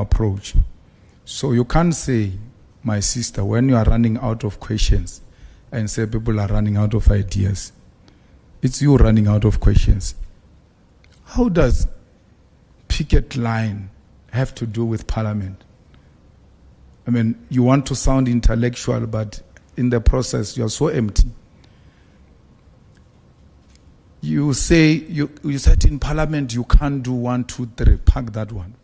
approach. So you can't say, my sister, when you are running out of questions and say people are running out of ideas, it's you running out of questions. How does picket line have to do with parliament? I mean, you want to sound intellectual, but in the process, you're so empty. You say, you said in parliament you can't do 1, 2, 3, pack that one.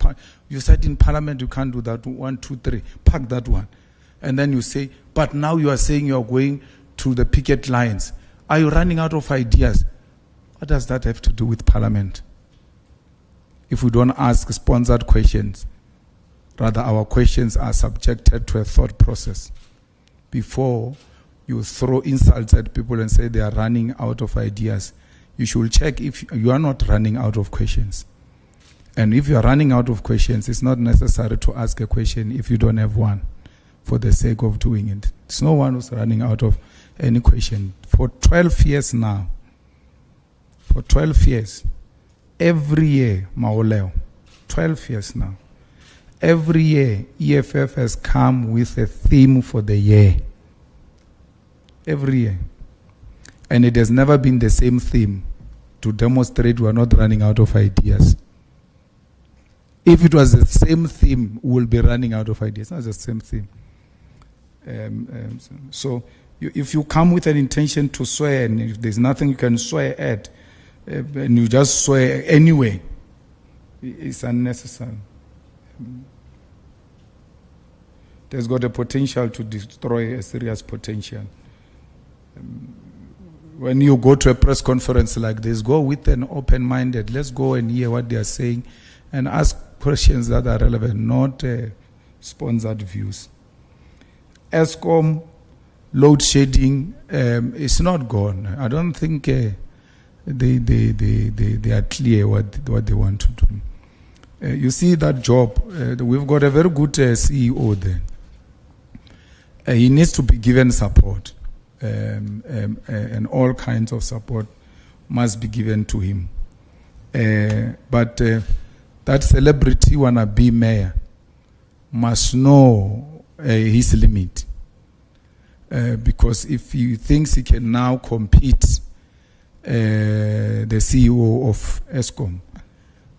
You said in parliament you can't do that 1, 2, 3, pack that one. And then you say, but now you are saying you are going to the picket lines. Are you running out of ideas? What does that have to do with parliament? If we don't ask sponsored questions, rather our questions are subjected to a thought process before you throw insults at people and say they are running out of ideas. You should check if you are not running out of questions. And if you are running out of questions, it's not necessary to ask a question if you don't have one for the sake of doing it. It's no one who's running out of any question. For 12 years now, for 12 years, every year, Maoleo, 12 years now, every year, EFF has come with a theme for the year. Every year. And it has never been the same theme to demonstrate we are not running out of ideas. If it was the same theme, we will be running out of ideas. It's not the same theme. So if you come with an intention to swear, and if there's nothing you can swear at, and you just swear anyway, it's unnecessary. There's got a potential to destroy a serious potential. When you go to a press conference like this, go with an open-minded. Let's go and hear what they are saying and ask questions that are relevant, not sponsored views. Eskom load shedding is not gone. I don't think they are clear what they want to do. You see that job, we've got a very good CEO there. He needs to be given support. And all kinds of support must be given to him. But that celebrity wannabe mayor must know his limit. Because if he thinks he can now compete the CEO of Eskom,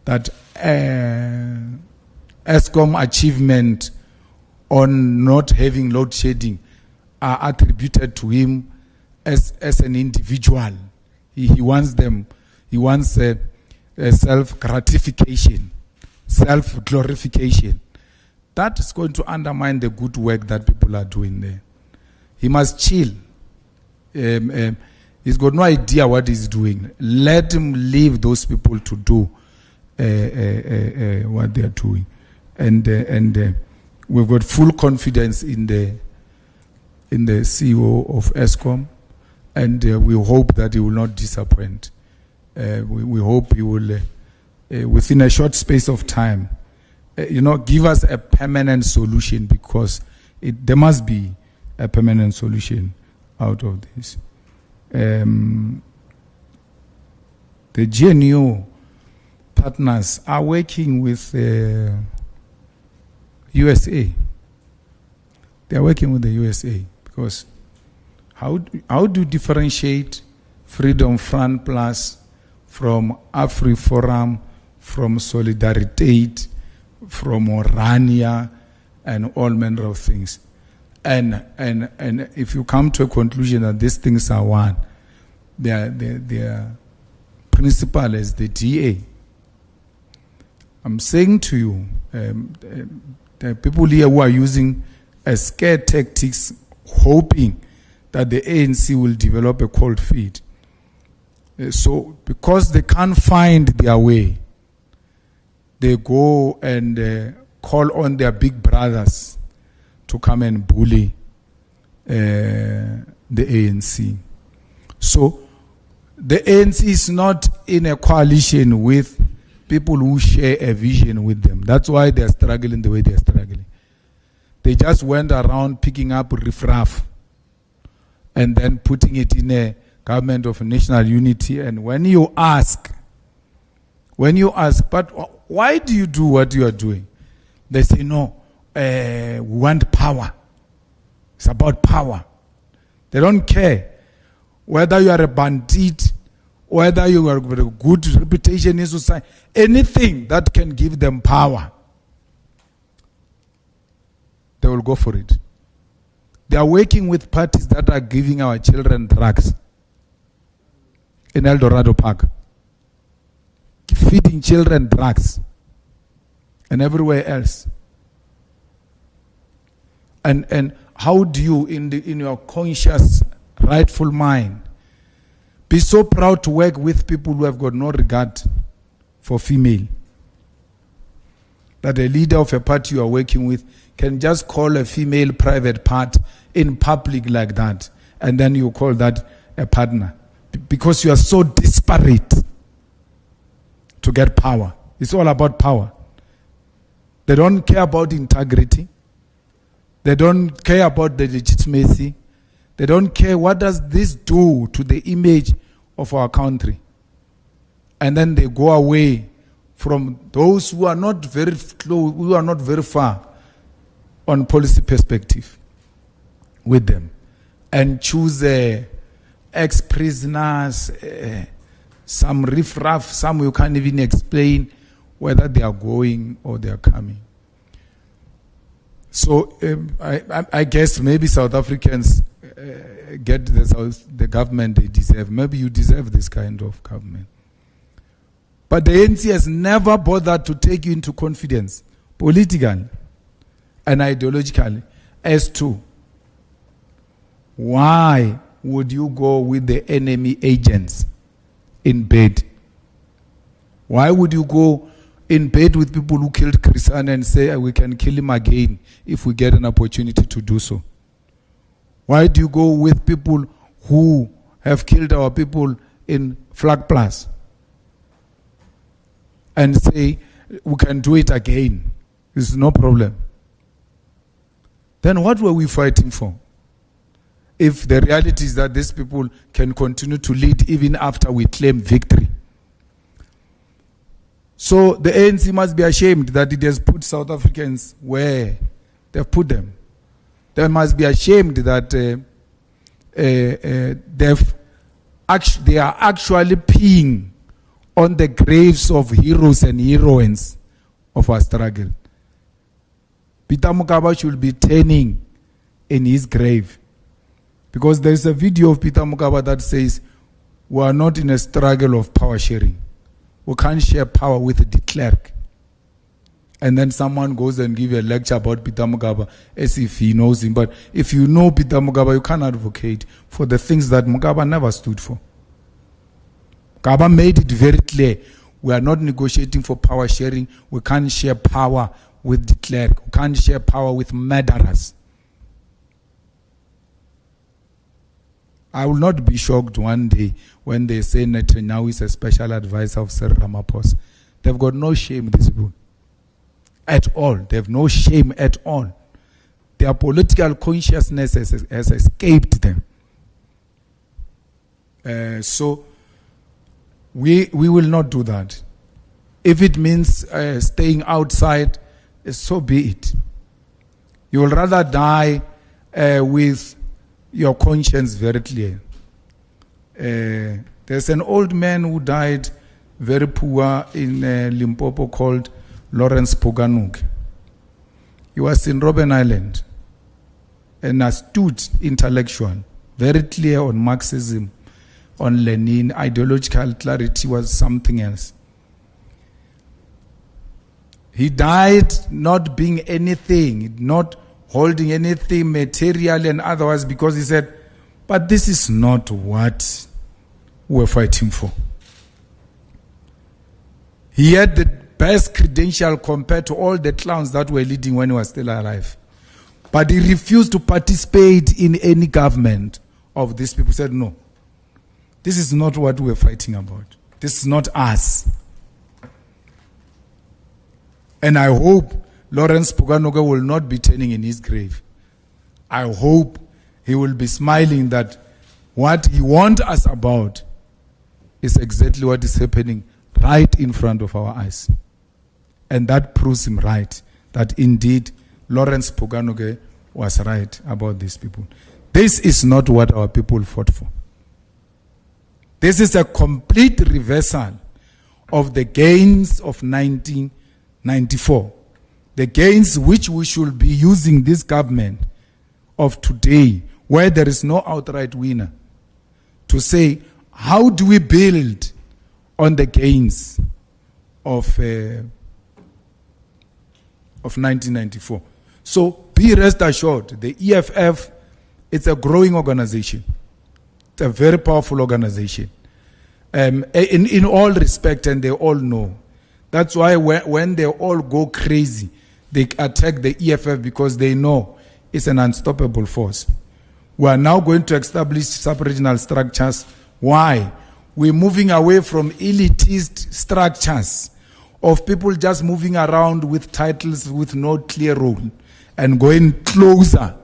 that Eskom achievement on not having load shedding are attributed to him as an individual. He wants them. He wants a self-gratification, self-glorification. That is going to undermine the good work that people are doing there. He must chill. He's got no idea what he's doing. Let him leave those people to do what they are doing. And we've got full confidence in the CEO of Eskom, and we hope that he will not disappoint. We hope he will, within a short space of time, give us a permanent solution, because there must be a permanent solution out of this. The GNU partners are working with USA. They are working with the USA. Because how do you differentiate Freedom Front Plus from AfriForum, from Solidarity, from Orania, and all manner of things? And if you come to a conclusion that these things are one, their principal is the DA. I'm saying to you, the people here who are using scare tactics, hoping that the ANC will develop a cold feet. So, because they can't find their way, they go and call on their big brothers to come and bully the ANC. So, the ANC is not in a coalition with people who share a vision with them. That's why they are struggling the way they are struggling. They just went around picking up riffraff and then putting it in a government of national unity. And when you ask, but why do you do what you are doing? They say, no, we want power. It's about power. They don't care whether you are a bandit, whether you are with a good reputation in society, anything that can give them power, they will go for it. They are working with parties that are giving our children drugs in El Dorado Park, feeding children drugs, and everywhere else. And how do you, in your conscious, rightful mind, be so proud to work with people who have got no regard for female, that the leader of a party you are working with can just call a female private part in public like that, and then you call that a partner, because you are so desperate to get power. It's all about power. They don't care about integrity. They don't care about the legitimacy. They don't care what does this do to the image of our country. And then they go away from those who are not very close, who are not very far on policy perspective with them, and choose ex-prisoners, some riff-raff, some you can't even explain whether they are going or they are coming. So I guess maybe South Africans get the government they deserve. Maybe you deserve this kind of government. But the ANC has never bothered to take you into confidence, politically and ideologically, as to why would you go with the enemy agents in bed? Why would you go in bed with people who killed Christian and say we can kill him again if we get an opportunity to do so? Why do you go with people who have killed our people in Flag Plus and say we can do it again? There's no problem. Then what were we fighting for? If the reality is that these people can continue to lead even after we claim victory. So the ANC must be ashamed that it has put South Africans where they've put them. They must be ashamed that they are actually peeing on the graves of heroes and heroines of our struggle. Peter Mokaba should be turning in his grave. Because there is a video of Peter Mokaba that says, we are not in a struggle of power sharing. We can't share power with de Klerk. And then someone goes and gives a lecture about Peter Mokaba as if he knows him. But if you know Peter Mokaba, you can't advocate for the things that Mokaba never stood for. Mokaba made it very clear. We are not negotiating for power sharing. We can't share power with de Klerk. We can't share power with murderers. I will not be shocked one day when they say Netanyahu is a special advisor of Sir Ramaphosa. They've got no shame, these people. At all. They have no shame at all. Their political consciousness has escaped them. So we will not do that. If it means staying outside, so be it. You will rather die with your conscience very clear. There's an old man who died very poor in Limpopo called Lawrence Poganuk. He was in Robben Island, an astute intellectual, very clear on Marxism, on Lenin. Ideological clarity was something else. He died not being anything, not holding anything material and otherwise, because he said, but this is not what we're fighting for. He had the best credential compared to all the clowns that were leading when he was still alive. But he refused to participate in any government of these people. He said, no, this is not what we're fighting about. This is not us. And I hope Lawrence Poganuga will not be turning in his grave. I hope he will be smiling that what he warned us about is exactly what is happening right in front of our eyes. And that proves him right. that indeed Lawrence Poganoge was right about these people. This is not what our people fought for. This is a complete reversal of the gains of 1994. The gains which we should be using this government of today, where there is no outright winner, to say, how do we build on the gains of 1994? So be rest assured, the EFF, it's a growing organization. It's a very powerful organization. In all respect, and they all know. That's why when they all go crazy, they attack the EFF because they know it's an unstoppable force. We are now going to establish sub-regional structures. Why? We're moving away from elitist structures of people just moving around with titles with no clear role and going closer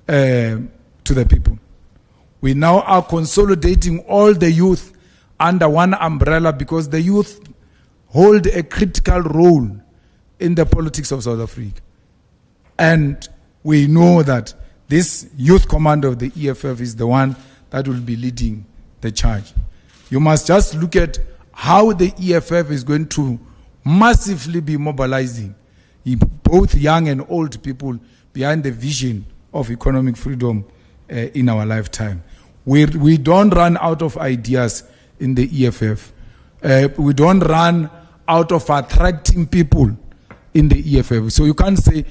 to the people. We now are consolidating all the youth under one umbrella because the youth hold a critical role in the politics of South Africa. And we know that this youth commander of the EFF is the one that will be leading the charge. You must just look at how the EFF is going to massively be mobilizing both young and old people behind the vision of economic freedom in our lifetime. We don't run out of ideas in the EFF. We don't run out of attracting people in the EFF. So you can't say,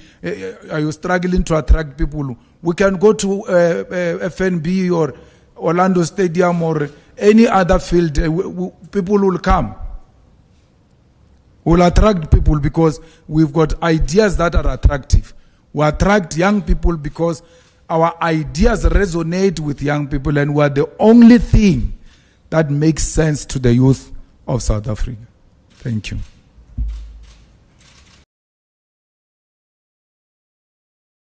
are you struggling to attract people? We can go to FNB or Orlando Stadium or any other field. People will come. We'll attract people because we've got ideas that are attractive. We attract young people because our ideas resonate with young people, and we are the only thing that makes sense to the youth of South Africa. Thank you.